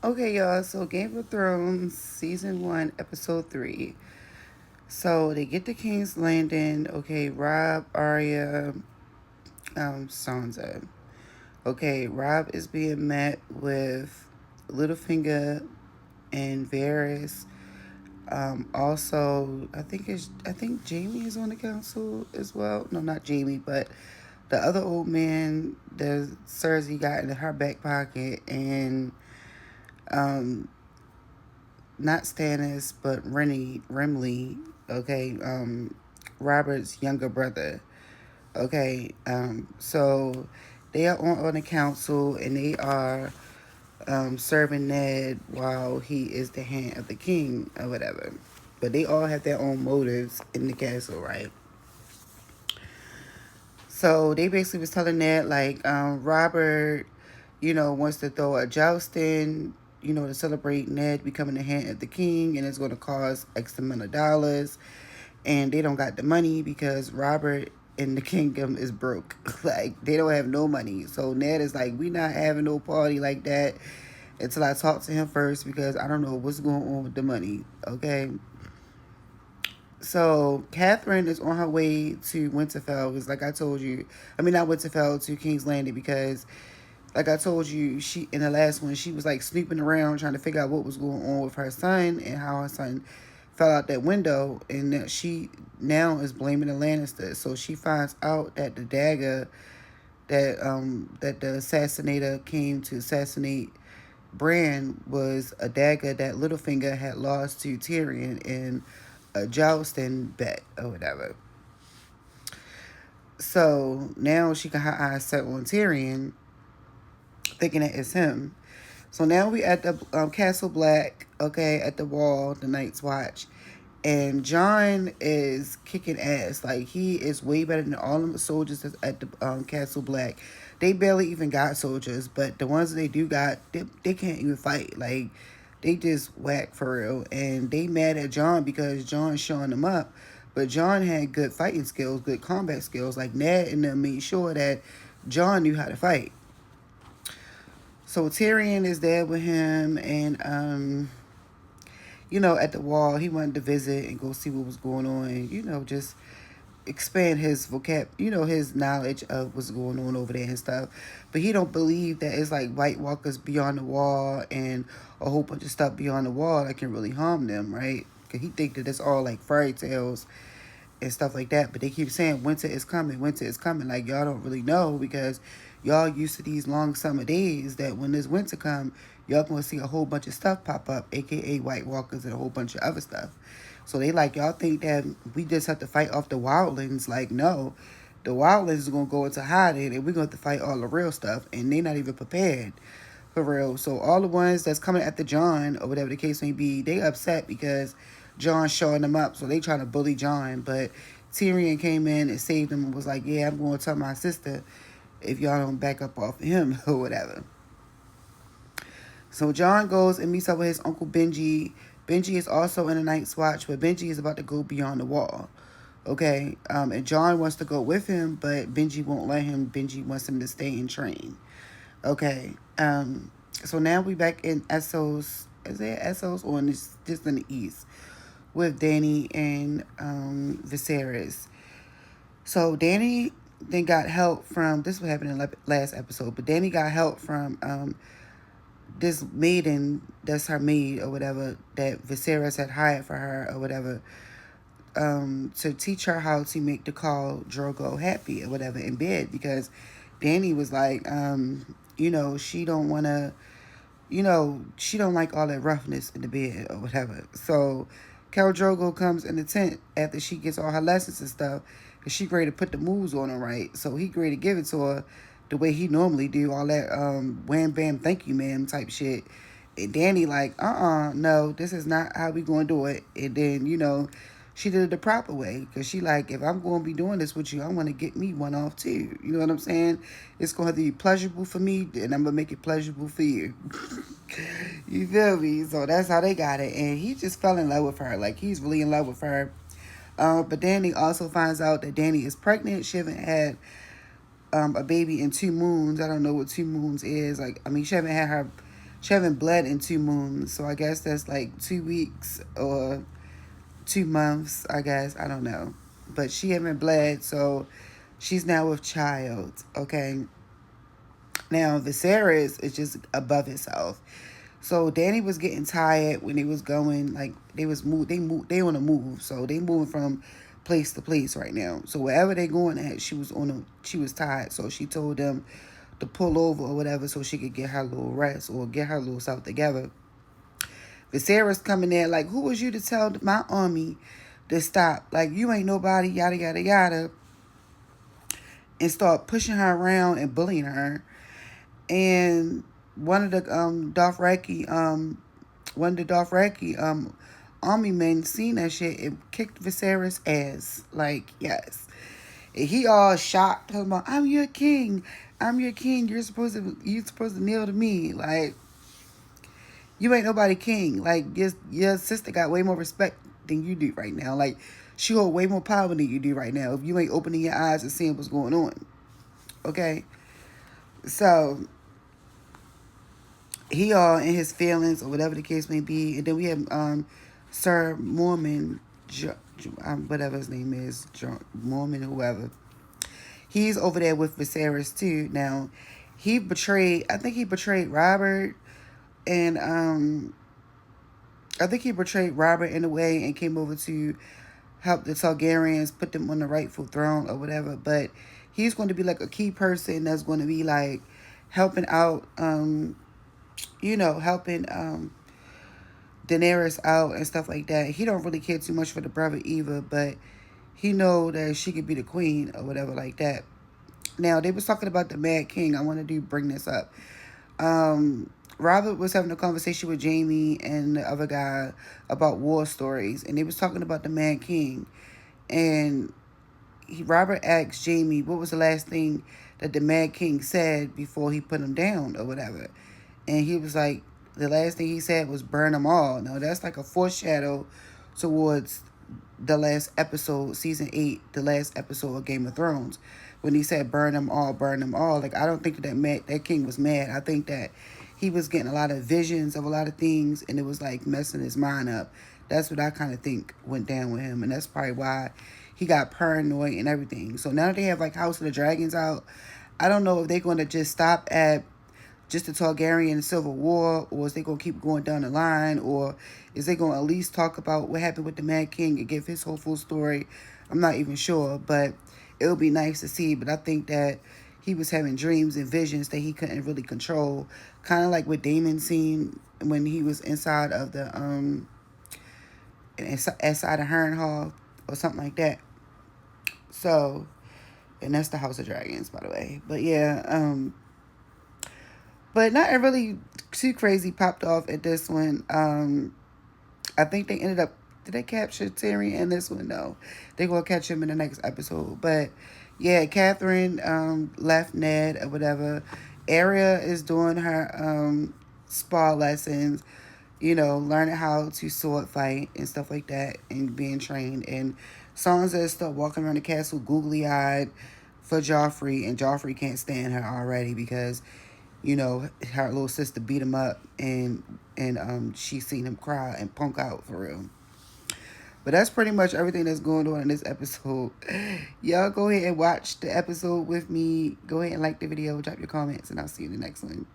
Okay, y'all. So Game of Thrones season 1, episode 3. So they get to King's Landing. Okay, Rob, Arya, Sansa. Okay, Rob is being met with Littlefinger and Varys. Also, I think Jamie is on the council as well. No, not Jamie, but the other old man that Cersei got in her back pocket, and um, not Stannis, but Remley. Okay, Robert's younger brother. Okay, so they are on the council and they are serving Ned while he is the hand of the king or whatever. But they all have their own motives in the castle, right? So they basically was telling Ned like Robert, wants to throw a jousting, to celebrate Ned becoming the hand of the king, and it's going to cost X amount of dollars, and they don't got the money because Robert in the kingdom is broke. Like they don't have no money. So Ned is like, we not having no party like that until I talk to him first because I don't know what's going on with the money. Okay. So Catherine is on her way to Winterfell because, like I told you, I mean not Winterfell, to King's Landing, because, like I told you, she in the last one she was like snooping around trying to figure out what was going on with her son and how her son fell out that window, and that she now is blaming the Lannisters. So she finds out that the dagger that the assassinator came to assassinate Bran was a dagger that Littlefinger had lost to Tyrion in a jousting bet or whatever. So now she got her eyes set on Tyrion, thinking that it's him. So now we at the Castle Black, okay, at the wall, the Night's Watch. And John is kicking ass. Like, he is way better than all of the soldiers that's at the Castle Black. They barely even got soldiers, but the ones that they do got, they can't even fight. Like, they just whack for real. And they mad at John because John's showing them up. But John had good fighting skills, good combat skills. Like, Ned and them made sure that John knew how to fight. So Tyrion is there with him, and at the wall, he wanted to visit and go see what was going on, and just expand his his knowledge of what's going on over there and stuff. But he don't believe that it's like White Walkers beyond the wall and a whole bunch of stuff beyond the wall that can really harm them, right? Because he think that it's all like fairy tales and stuff like that. But they keep saying winter is coming, winter is coming. Like, y'all don't really know because y'all used to these long summer days that when this winter come, y'all gonna see a whole bunch of stuff pop up, aka White Walkers and a whole bunch of other stuff. So they like, y'all think that we just have to fight off the wildlings. Like, no. The wildlings is gonna go into hiding and we're gonna have to fight all the real stuff, and they not even prepared for real. So all the ones that's coming after John or whatever the case may be, they upset because John's showing them up. So they trying to bully John, but Tyrion came in and saved them and was like, "Yeah, I'm going to tell my sister if y'all don't back up off him or whatever." So John goes and meets up with his uncle Benji. Benji is also in the Night's Watch, but Benji is about to go beyond the wall. Okay, and John wants to go with him, but Benji won't let him. Benji wants him to stay and train. Okay. So now we back in Essos. Is it Essos or in this, just in the east with Danny and Viserys? So Danny then got help from, this what happened in the last episode, but Danny got help from this maiden that's her maid or whatever that Viserys had hired for her or whatever, to teach her how to make the call Drogo happy or whatever in bed, because Danny was like, she don't want to, she don't like all that roughness in the bed or whatever. So Khal Drogo comes in the tent after she gets all her lessons and stuff, and she ready to put the moves on her right. So he ready to give it to her the way he normally do, all that wham bam thank you ma'am type shit. And Danny like, no, this is not how we gonna do it. And then, she did it the proper way, because she like, if I'm going to be doing this with you, I want to get me one off too. You know what I'm saying? It's going to have to be pleasurable for me, and I'm going to make it pleasurable for you. You feel me? So that's how they got it. And he just fell in love with her. Like, he's really in love with her. But Danny also finds out that Danny is pregnant. She haven't had a baby in 2 moons. I don't know what 2 moons is. Like, I mean, she haven't had her She haven't bled in 2 moons, so I guess that's like 2 weeks or 2 months. I guess I don't know, but she haven't bled, so she's now with child. Okay. Now Viserys is just above himself. So Danny was getting tired when they was going, like they was they on a move. So they moving from place to place right now. So wherever they going at, she was tired. So she told them to pull over or whatever so she could get her little rest or get her little self together. Viserys coming there like, who was you to tell my army to stop? Like, you ain't nobody, yada yada yada, and start pushing her around and bullying her. And one of the Dothraki army men seen that shit and kicked Viserys ass. Like, yes. And he all shocked, talking about, I'm your king. I'm your king. You're supposed to kneel to me. Like, you ain't nobody king. Like, your sister got way more respect than you do right now. Like, she hold way more power than you do right now if you ain't opening your eyes and seeing what's going on. Okay? So he all in his feelings or whatever the case may be. And then we have Sir Mormon, whatever his name is, Mormon, whoever. He's over there with Viserys too. Now, I think he betrayed Robert, and I think he betrayed Robert in a way and came over to help the Targaryens put them on the rightful throne or whatever. But he's going to be like a key person that's going to be like helping out, helping Daenerys out and stuff like that. He don't really care too much for the brother either, but he know that she could be the queen or whatever like that. Now, they was talking about the Mad King. I want to bring this up. Robert was having a conversation with Jaime and the other guy about war stories, and they was talking about the Mad King. And Robert asked Jaime what was the last thing that the Mad King said before he put him down or whatever. And he was like, the last thing he said was burn them all. Now, that's like a foreshadow towards the last episode, season 8, the last episode of Game of Thrones. When he said burn them all, burn them all. Like, I don't think that king was mad. I think that he was getting a lot of visions of a lot of things, and it was like messing his mind up. That's what I kind of think went down with him, and that's probably why he got paranoid and everything. So now that they have like House of the Dragons out, I don't know if they're going to just stop at just the Targaryen Civil War, or is they going to keep going down the line, or is they going to at least talk about what happened with the Mad King and give his whole full story? I'm not even sure, but it would be nice to see. But I think that he was having dreams and visions that he couldn't really control, kind of like what Daemon seen when he was inside of the inside of Harrenhal or something like that. So, and that's the House of Dragons, by the way. But yeah, but nothing really too crazy popped off at this one. I think they ended up, did they capture Tyrion in this one? No. They're going to catch him in the next episode. But yeah, Catherine left Ned or whatever. Arya is doing her spa lessons, learning how to sword fight and stuff like that and being trained. And Sansa is still walking around the castle googly-eyed for Joffrey, and Joffrey can't stand her already because her little sister beat him up, and she seen him cry and punk out for real. But that's pretty much everything that's going on in this episode. Y'all go ahead and watch the episode with me. Go ahead and like the video, drop your comments, and I'll see you in the next one.